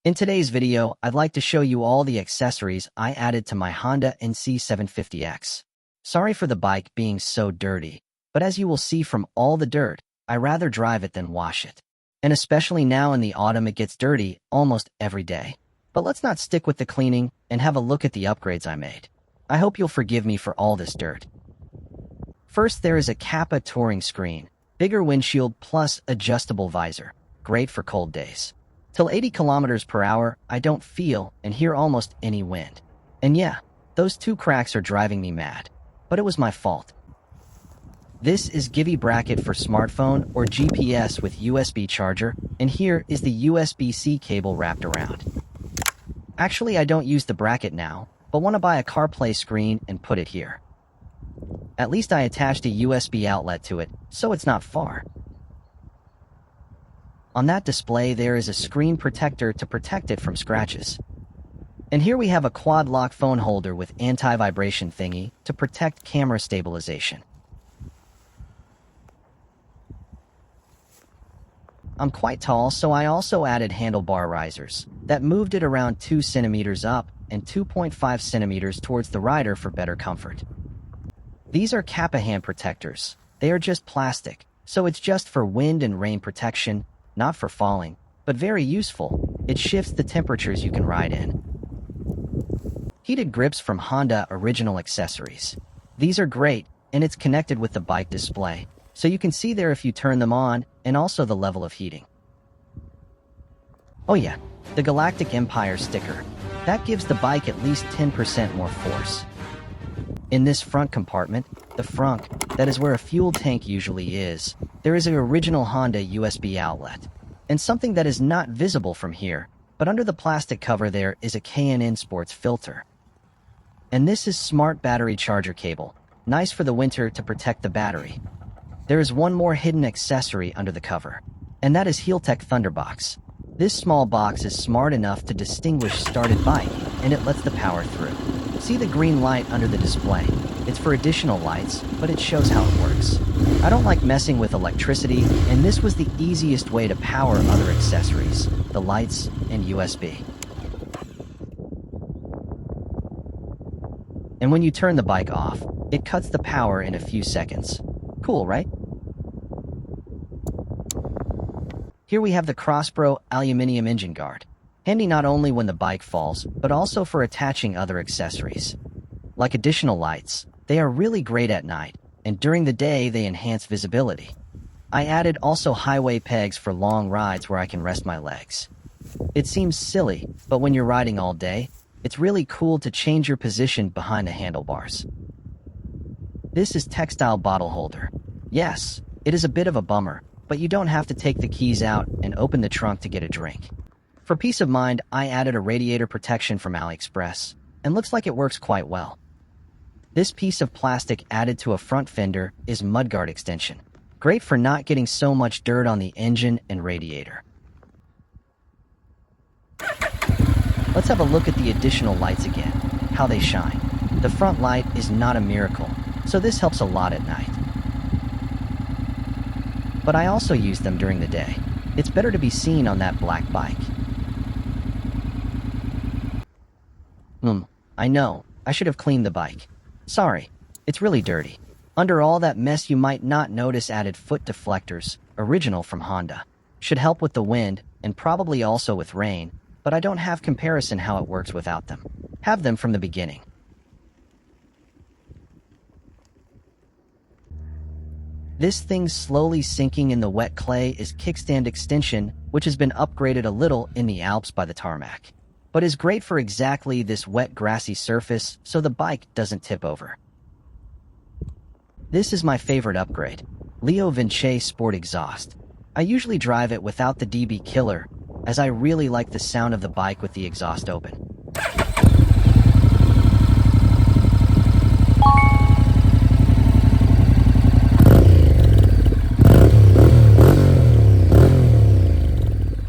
In today's video, I'd like to show you all the accessories I added to my Honda NC750X. Sorry for the bike being so dirty, but as you will see from all the dirt, I rather drive it than wash it. And especially now in the autumn it gets dirty almost every day. But let's not stick with the cleaning and have a look at the upgrades I made. I hope you'll forgive me for all this dirt. First, there is a Kappa touring screen, bigger windshield plus adjustable visor, great for cold days. Till 80 kilometers per hour, I don't feel and hear almost any wind. And yeah, those two cracks are driving me mad. But it was my fault. This is Givey bracket for smartphone or GPS with USB charger, and here is the USB-C cable wrapped around. Actually, I don't use the bracket now, but want to buy a CarPlay screen and put it here. At least I attached a USB outlet to it, so it's not far. On that display, there is a screen protector to protect it from scratches. And here we have a quad lock phone holder with anti-vibration thingy to protect camera stabilization. I'm quite tall, so I also added handlebar risers that moved it around 2 centimeters up and 2.5 centimeters towards the rider for better comfort. These are Kappa hand protectors. They are just plastic, so it's just for wind and rain protection, not for falling, but very useful. It shifts the temperatures you can ride in. Heated grips from Honda Original Accessories. These are great, and it's connected with the bike display, so you can see there if you turn them on, and also the level of heating. Oh yeah, the Galactic Empire sticker. That gives the bike at least 10% more force. In this front compartment, the frunk, that is where a fuel tank usually is, there is an original Honda USB outlet. And something that is not visible from here, but under the plastic cover there is a K&N Sports filter. And this is smart battery charger cable, nice for the winter to protect the battery. There is one more hidden accessory under the cover, and that is Heeltech Thunderbox. This small box is smart enough to distinguish started bike, and it lets the power through. See the green light under the display? It's for additional lights, but it shows how it works. I don't like messing with electricity, and this was the easiest way to power other accessories, the lights and USB. And when you turn the bike off, it cuts the power in a few seconds. Cool, right? Here we have the Crosspro Aluminium engine guard. Handy not only when the bike falls, but also for attaching other accessories. Like additional lights, they are really great at night, and during the day they enhance visibility. I added also highway pegs for long rides where I can rest my legs. It seems silly, but when you're riding all day, it's really cool to change your position behind the handlebars. This is textile bottle holder. Yes, it is a bit of a bummer, but you don't have to take the keys out and open the trunk to get a drink. For peace of mind, I added a radiator protection from AliExpress, and looks like it works quite well. This piece of plastic added to a front fender is Mudguard Extension. Great for not getting so much dirt on the engine and radiator. Let's have a look at the additional lights again, how they shine. The front light is not a miracle, so this helps a lot at night. But I also use them during the day. It's better to be seen on that black bike. I know, I should have cleaned the bike. Sorry, it's really dirty. Under all that mess you might not notice added foot deflectors, original from Honda. Should help with the wind, and probably also with rain, but I don't have comparison how it works without them. Have them from the beginning. This thing slowly sinking in the wet clay is Kickstand Extension, which has been upgraded a little in the Alps by the tarmac, but is great for exactly this wet grassy surface so the bike doesn't tip over. This is my favorite upgrade, Leo Vinci Sport Exhaust. I usually drive it without the DB killer, as I really like the sound of the bike with the exhaust open.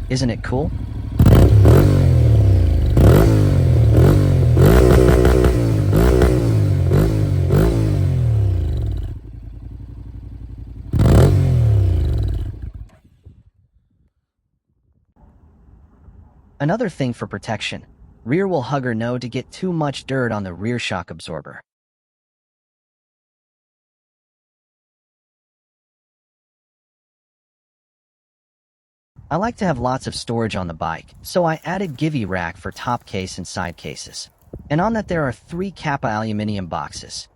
Isn't it cool? Another thing for protection, rear wheel hugger no to get too much dirt on the rear shock absorber. I like to have lots of storage on the bike, so I added give rack for top case and side cases. And on that there are 3 Kappa aluminium boxes.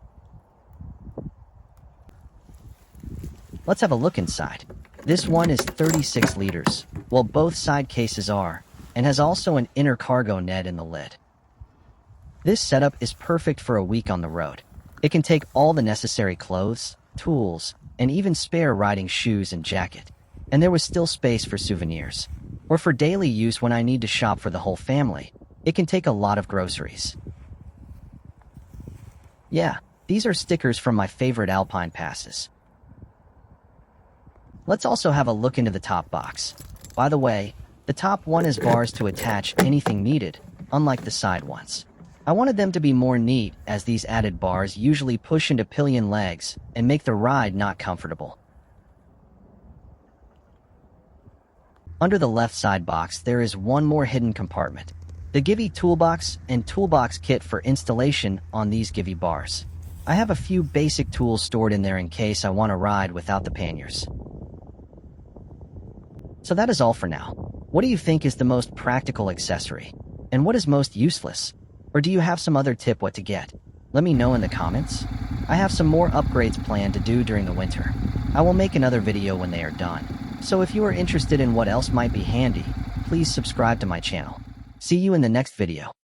Let's have a look inside. This one is 36 liters, while both side cases are, and has also an inner cargo net in the lid. This setup is perfect for a week on the road. It can take all the necessary clothes, tools, and even spare riding shoes and jacket. And there was still space for souvenirs. Or for daily use when I need to shop for the whole family. It can take a lot of groceries. Yeah, these are stickers from my favorite Alpine passes. Let's also have a look into the top box. By the way, the top one has bars to attach anything needed, unlike the side ones. I wanted them to be more neat, as these added bars usually push into pillion legs and make the ride not comfortable. Under the left side box, there is one more hidden compartment. The Givi Toolbox and Toolbox kit for installation on these Givi bars. I have a few basic tools stored in there in case I want to ride without the panniers. So that is all for now. What do you think is the most practical accessory? And what is most useless? Or do you have some other tip what to get? Let me know in the comments. I have some more upgrades planned to do during the winter. I will make another video when they are done. So if you are interested in what else might be handy, please subscribe to my channel. See you in the next video.